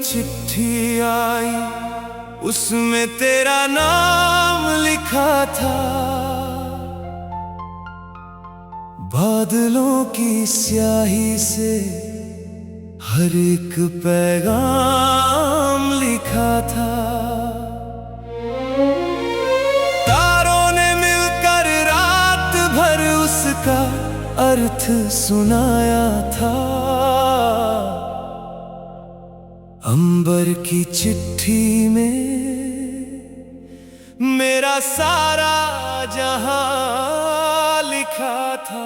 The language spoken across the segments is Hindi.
चिट्ठी आई, उसमें तेरा नाम लिखा था। बादलों की स्याही से हर एक पैगाम लिखा था। तारों ने मिलकर रात भर उसका अर्थ सुनाया था। अंबर की चिट्ठी में मेरा सारा जहां लिखा था।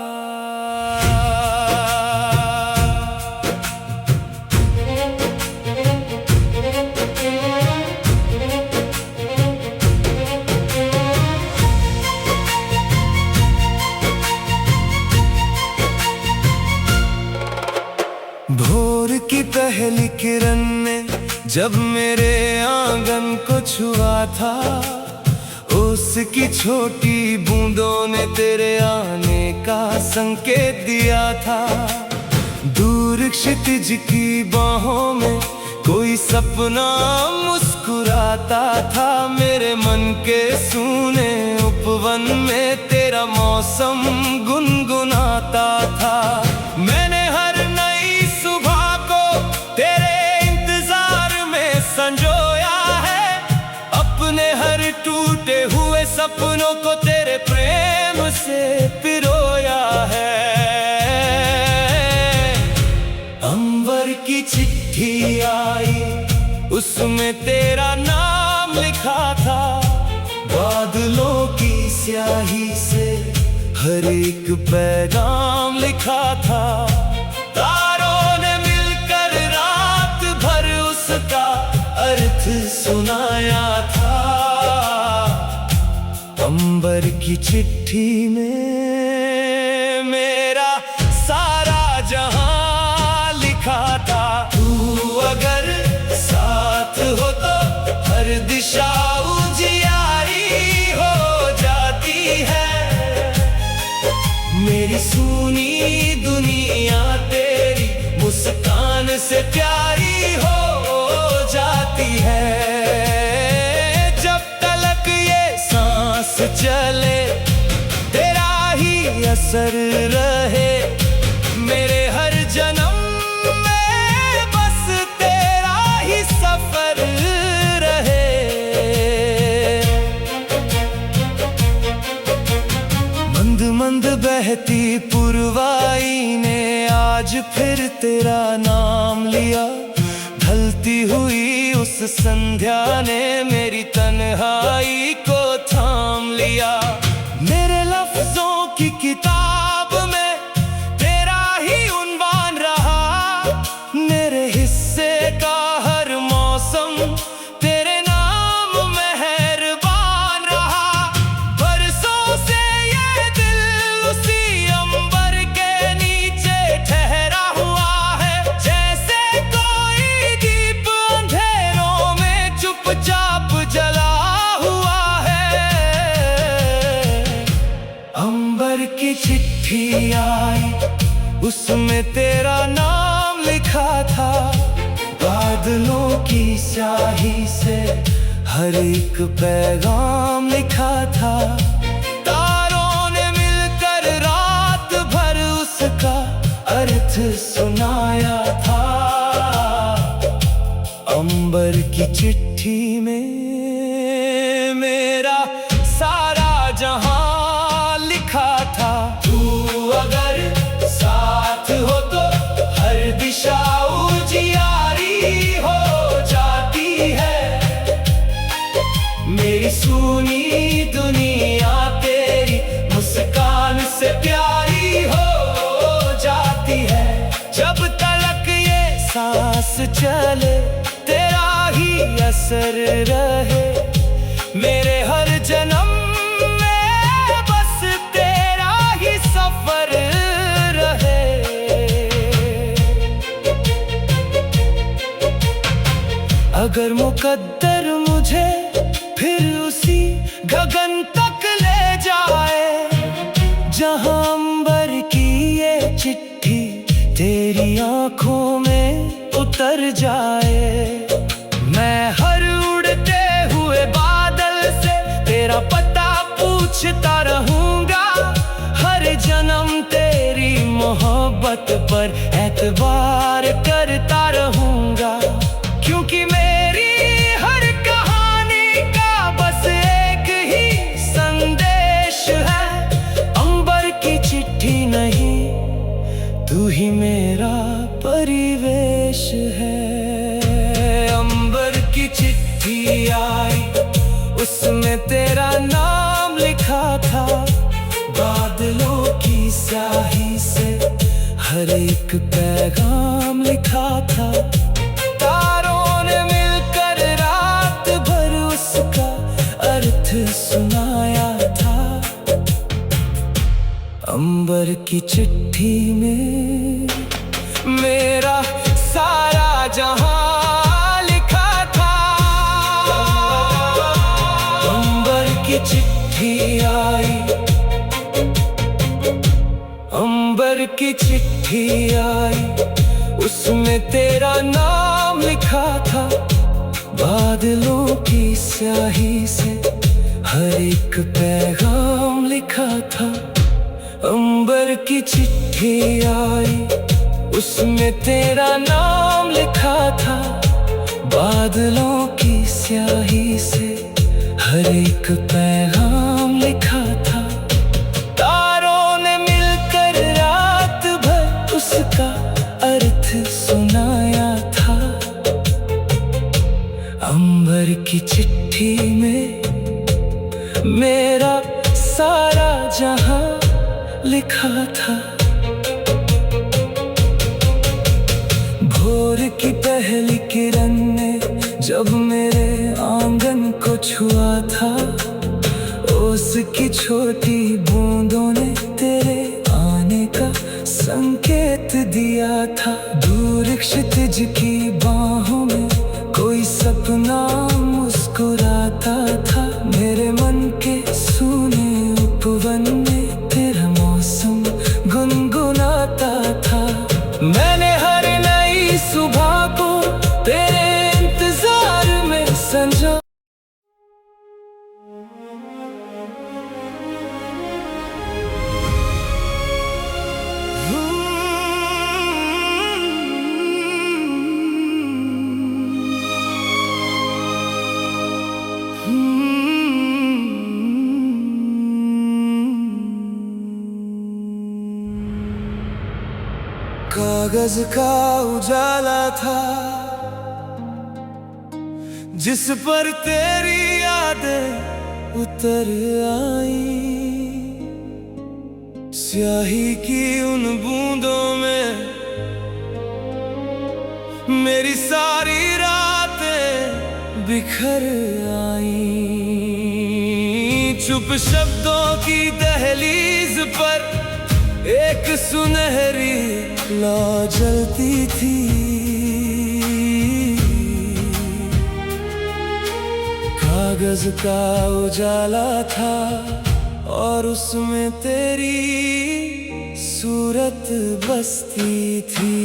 भोर की पहली किरण ने जब मेरे आंगन को छुआ था, उसकी छोटी बूंदों ने तेरे आने का संकेत दिया था। दूर क्षितिज की बाहों में कोई सपना मुस्कुराता था। मेरे मन के सूने उपवन में तेरा मौसम गुनगुनाता था। मैंने हर नई सुबह को तेरे इंतजार में संजोया है। अपने हर टूटे हुए सपनों को तेरे प्रेम से पिरोया है। अंबर की चिट्ठी आई, उसमें तेरा नाम लिखा था। बादलों की स्याही से हर एक पैगाम लिखा था। तारों ने मिलकर रात भर उसका अर्थ सुनाया था। अंबर की चिट्ठी में मेरा सारा जहां लिखा था। तू अगर साथ हो तो हर दिशा उजियारी हो जाती है। मेरी सुनी दुनिया तेरी मुस्कान से प्यारी हो जाती है। जब तलक ये सांस चले तेरा ही असर रहे। मेरे हर जन्म में बस तेरा ही सफर रहे। मंद मंद बहती पुरवाई ने आज फिर तेरा नाम लिया। ढलती हुई उस संध्या ने मेरी तन्हाई को थाम लिया। मेरे लफ्जों की किताब में तेरा ही उन्वान रहा। मेरे हिस्से का हर मौसम तेरे नाम मेहरबान रहा। बरसों से ये दिल उसी अंबर के नीचे ठहरा हुआ है। जैसे कोई दीप अंधेरों में चुपचाप जला हुआ है। अंबर की चिट्ठी आई, उसमें तेरा नाम लिखा था। बादलों की स्याही से हर एक पैगाम लिखा था। तारों ने मिलकर रात भर उसका अर्थ सुनाया था। अंबर की चिट्ठी में मेरा सारा जहां लिखा था। तू अगर साथ हो तो हर दिशा उजियारी हो जाती है। मेरी सुनी दुनिया तेरी मुस्कान से प्यारी हो जाती है। जब तलक ये सांस चले तेरा ही असर रहे। मेरे हर जन्म में बस तेरा ही सफर रहे। अगर मुकद्दर मुझे फिर उसी गगन तक ले जाए, जहां अंबर की ये चिट्ठी तेरी आंखों में उतर जाए। सोचता रहूंगा हर जन्म तेरी मोहब्बत पर एतबार करता रहूंगा, क्योंकि मेरी हर कहानी का बस एक ही संदेश है। अंबर की चिट्ठी नहीं, तू ही मेरा परिवेश है। अंबर की चिट्ठी आई, उसमें तेरा नाम लिखा था। बादलों की स्याही से हर एक पैगाम लिखा था। तारों ने मिलकर रात भर उसका अर्थ सुनाया था। अंबर की चिट्ठी में मेरा सारा जहां लिखा था। अंबर की चिट्ठी आई, अंबर की चिट्ठी आई, उसमें तेरा नाम लिखा था। बादलों की स्याही से हर एक पैगाम लिखा था। अंबर की चिट्ठी आई, उसमें तेरा नाम लिखा था। बादलों की स्याही से हर एक पैगाम लिखा था। तारों ने मिलकर रात भर उसका अर्थ सुनाया था। अंबर की चिट्ठी में मेरा सारा जहां लिखा था। भोर की पहली किरण ने जब मेरे आंगन को छुआ था, उसकी छोटी बूंदों ने तेरे आने का संकेत दिया था। दूर क्षितिज की बाहों में कोई सपना मुस्कुराता था। मेरे मन के सूने उपवन में तेरा मौसम गुनगुनाता था। मैंने हर नई सुबह को तेरे इंतजार में संजा। कागज का उजाला था जिस पर तेरी यादें उतर आई। स्याही की उन बूंदों में मेरी सारी रातें बिखर आई। चुप शब्दों की दहलीज पर एक सुनहरी लौ जलती थी। कागज का उजाला था और उसमें तेरी सूरत बसती थी।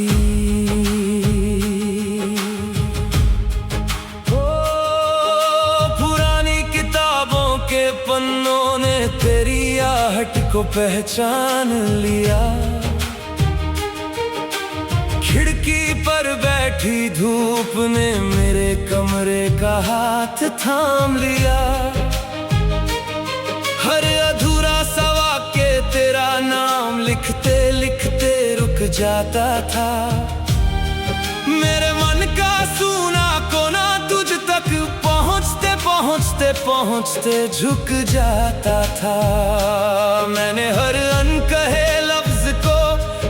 ओ पुरानी किताबों के पन्नों ने तेरी आहट को पहचान लिया। खिड़की पर बैठी धूप ने मेरे कमरे का हाथ थाम लिया। हर अधूरा सा वाक्य तेरा नाम लिखते लिखते रुक जाता था। मेरे मन का सूना कोना तुझ तक पहुँचते पहुँचते पहुँचते झुक जाता था। मैंने हर अनकहे लफ्ज को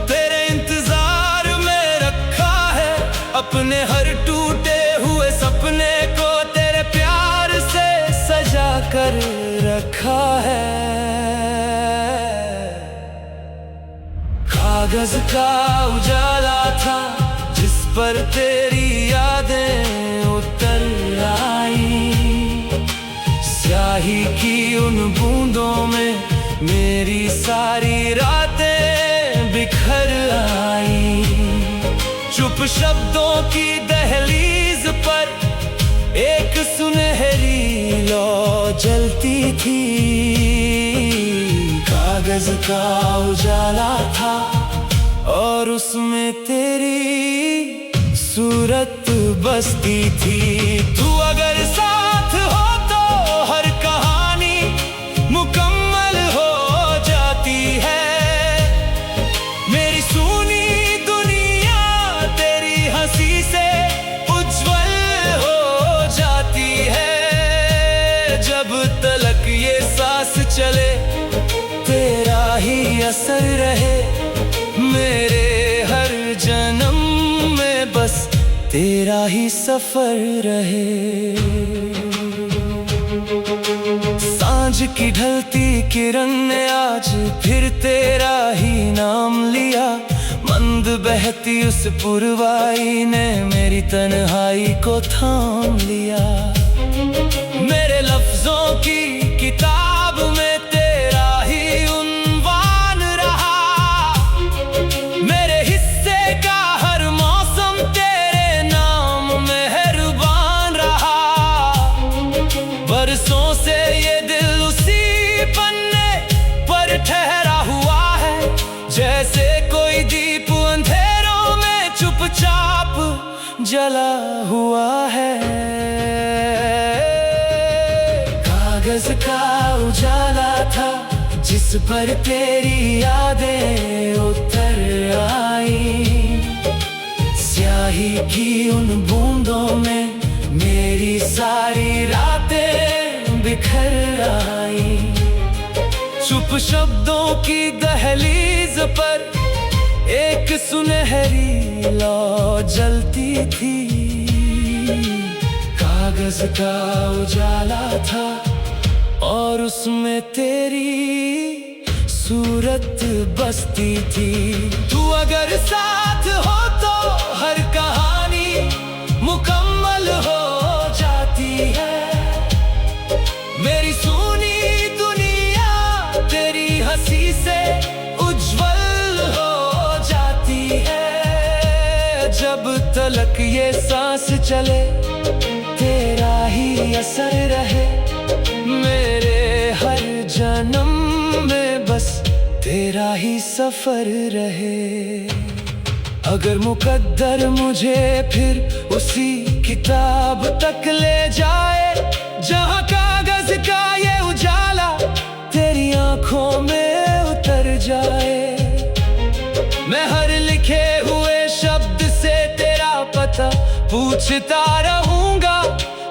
तेरे इंतजार में रखा है। अपने हर टूटे हुए सपने को तेरे प्यार से सजा कर रखा है। कागज का उजाला था जिस पर तेरी यादें उतर आई। स्याही की उन बूंदों में मेरी सारी रातें बिखर आई। चुप शब्दों की दहलीज पर एक सुनहरी लौ जलती थी। कागज का उजाला था और उसमें तेरी सूरत बसती थी। तू अगर साथ हो तो हर कहानी मुकम्मल हो जाती है। मेरी सुनी दुनिया तेरी हंसी से उज्जवल हो जाती है। जब तलक ये सांस चले तेरा ही असर रहे, मेरे हर जन्म में बस तेरा ही सफर रहे। सांझ की ढलती किरण ने आज फिर तेरा ही नाम लिया। मंद बहती उस पुरवाई ने मेरी तन्हाई को थाम लिया। मेरे लफ्जों की किताब में तेरा ही उन्वान रहा। मेरे हिस्से का हर मौसम तेरे नाम मेहरबान रहा। बरसों से ये दिल उसी पन्ने पर ठहरा हुआ है, जैसे कोई दीप अंधेरों में चुपचाप जला हुआ है। कागज का उजाला था जिस पर तेरी यादें उतर आई। स्याही की उन बूंदों में मेरी सारी रातें बिखर आई। चुप शब्दों की दहलीज पर एक सुनहरी लौ जलती थी। कागज का उजाला था और उसमें तेरी सूरत बसती थी। तू अगर साथ हो तो हर कहानी मुकम्मल हो जाती है। मेरी सुनी दुनिया तेरी हंसी से उज्जवल हो जाती है। जब तलक ये सांस चले तेरा ही असर रहे, मेरे हर जन्म में बस तेरा ही सफर रहे। अगर मुकद्दर मुझे फिर उसी किताब तक ले जाए जहां कागज का ये उजाला तेरी आंखों में उतर जाए। मैं हर लिखे हुए शब्द से तेरा पता पूछता रहूंगा।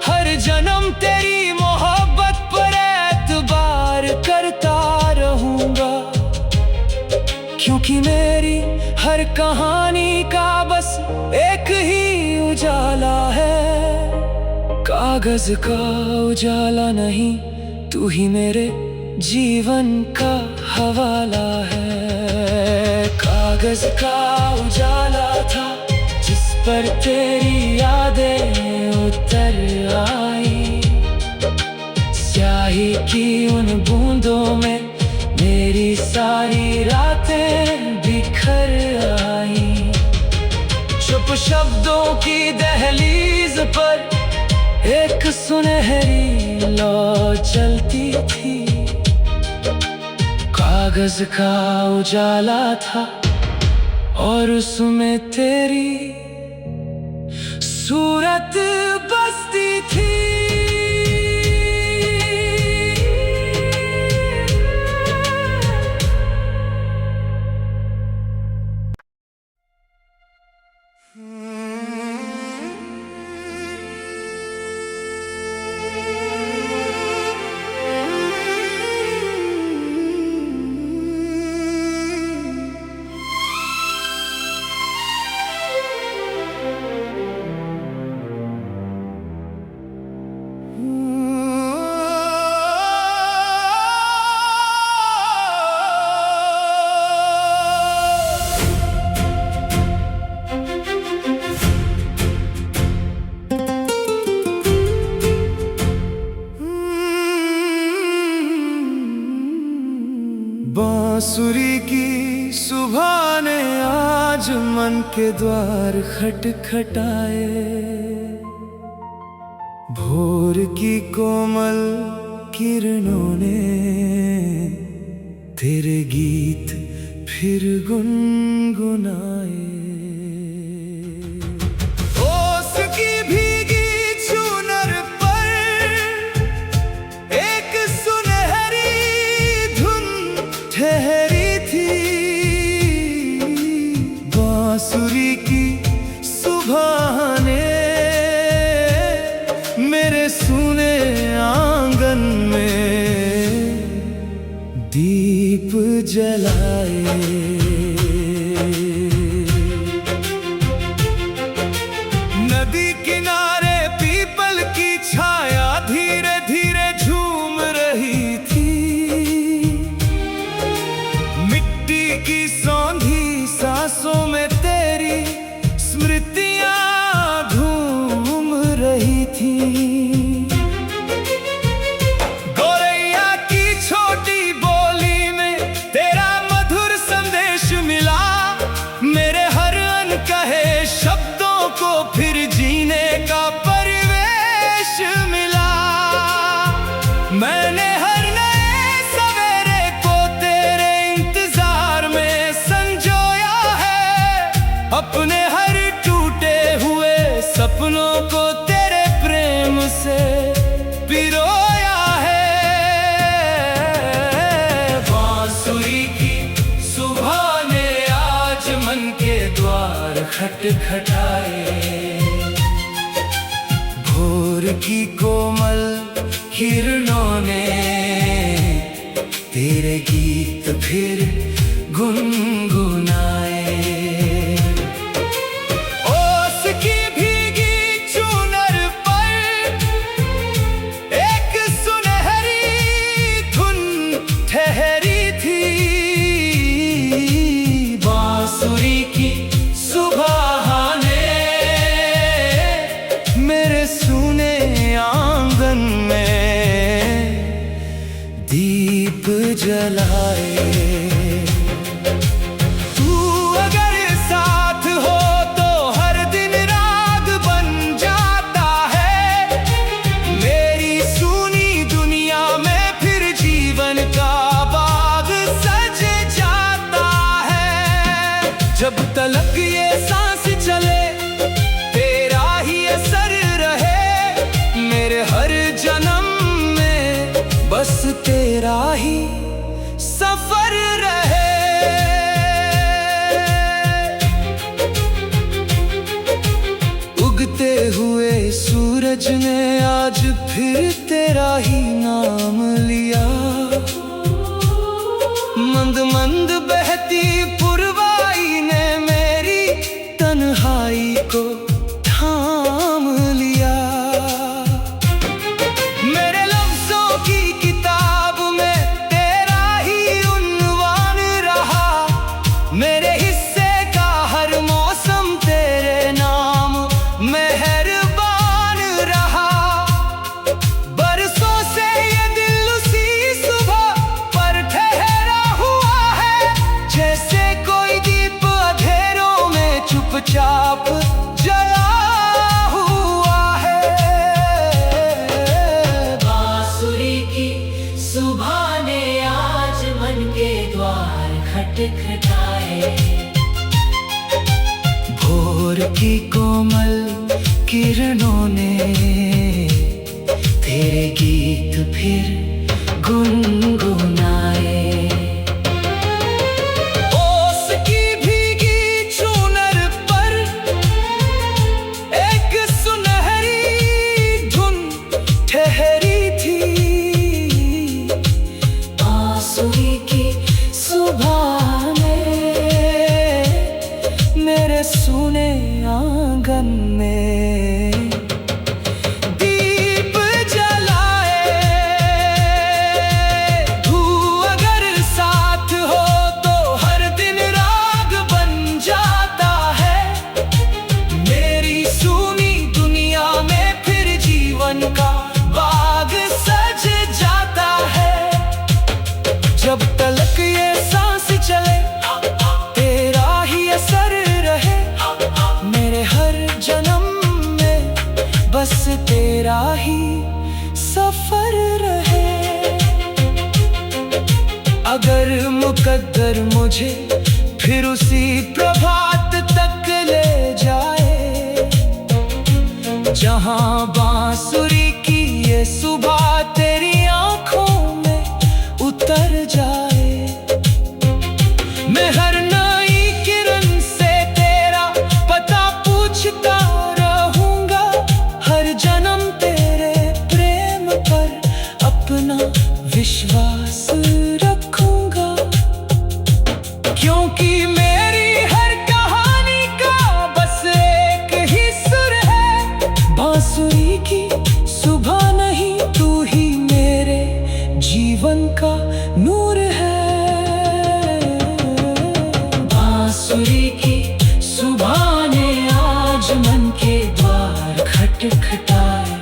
हर जन्म तेरी मोहब्बत पर एतबार करता रहूंगा, क्योंकि मेरी हर कहानी का बस एक ही उजाला है। कागज का उजाला नहीं, तू ही मेरे जीवन का हवाला है। कागज का उजाला था जिस पर तेरी यादें उतर आई। स्याही की उन बूंदों में मेरी सारी रातें बिखर आई। चुप शब्दों की दहलीज पर एक सुनहरी लौ चलती थी। कागज का उजाला था और उसमें तेरी सूरत बसती थी। बांसुरी की सुबह ने आज मन के द्वार खटखटाए। भोर की कोमल किरणों ने तेरे गीत फिर गुनगुनाए। ओस की भीगी चुनर पर एक सुनहरी धुन ठहरी थी। बांसुरी की सुबह ने मेरे सुने आंगन में दीप जलाए। नदी किनारे पीपल की छाया धीरे धीरे झूम रही थी। मिट्टी की सौंधी सांसों में तेरी स्मृतियां घूम रही थी। फिर जीने का परिवेश मिला। मैंने हर नए सवेरे को तेरे इंतजार में संजोया है। अपने हर टूटे हुए सपनों को तेरे प्रेम से पिरोया है। बांसुरी की सुबह ने आज मन के द्वार खटखटाए। भोर की कोमल किरणों ने तेरे गीत फिर गुनगुनाए। ओस की भीगी चुनर पर एक सुनहरी धुन ठहरी थी। बांसुरी की सुबह ने मेरे सुने आंगन में दीप जलाए। तू अगर साथ हो तो हर दिन राग बन जाता है। मेरी सुनी दुनिया में फिर जीवन का बाग सज जाता है। जब तलक ये सांस चले तेरा ही असर रहे। मेरे हर जन्म में बस तेरा ही सफर रहे। उगते हुए सूरज ने आज फिर तेरा ही नाम लिया। मंद मंद बहती पुरवाई ने मेरी तन्हाई को थाम लिया। मेरे लफ्जों की किताब में तेरा ही उन्वान रहा। मेरे हिस्से का हर मौसम तेरे नाम मेहरबान रहा। बरसों से ये दिल उसी सुबह पर ठहरा हुआ है। जैसे कोई दीप अंधेरों में चुपचाप जला हुआ है। बांसुरी की सुबह ने आज मन के द्वार खटखटाए। भोर की कोमल किरणों ने तेरे गीत फिर गुनगुनाए। ओस की भीगी चुनर पर एक सुनहरी धुन ठहरी थी। बांसुरी की सुबह ने मेरे सुने आंगन में दीप जलाए। मुकद्दर मुझे फिर उसी प्रभात तक ले जाए, जहां बांसुरी की ये सुबह तेरी आंखों में उतर जाए। मैं हर नई किरण से तेरा पता पूछता रहूंगा, हर जन्म तेरे प्रेम पर अपना विश्वास रखूंगा, क्योंकि मेरी हर कहानी का बस एक ही सुर है। बांसुरी की सुबह नहीं, तू ही मेरे जीवन का नूर है। बांसुरी की सुबह ने आज मन के द्वार खटखटाए,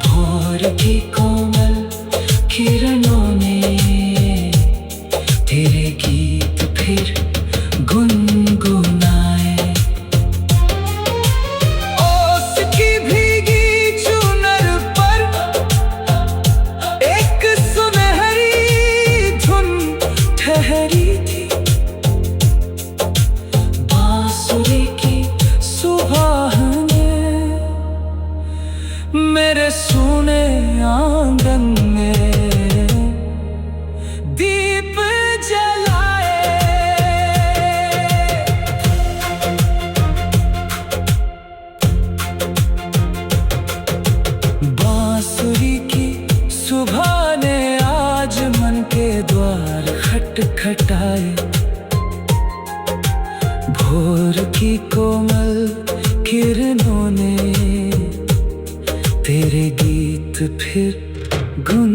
भोर की कोमल किरणों ने तेरे गीत फिर गुनगुनाए। ओस की भीगी चुनर पर एक सुनहरी धुन ठहरी थी। बांसुरी की सुबह ने मेरे सोने आंगन में दीप जलाए। बांसुरी की सुबह ने आज मन के द्वार खटखटाए, भोर की कोमल किरणों ने तेरे गीत फिर गुन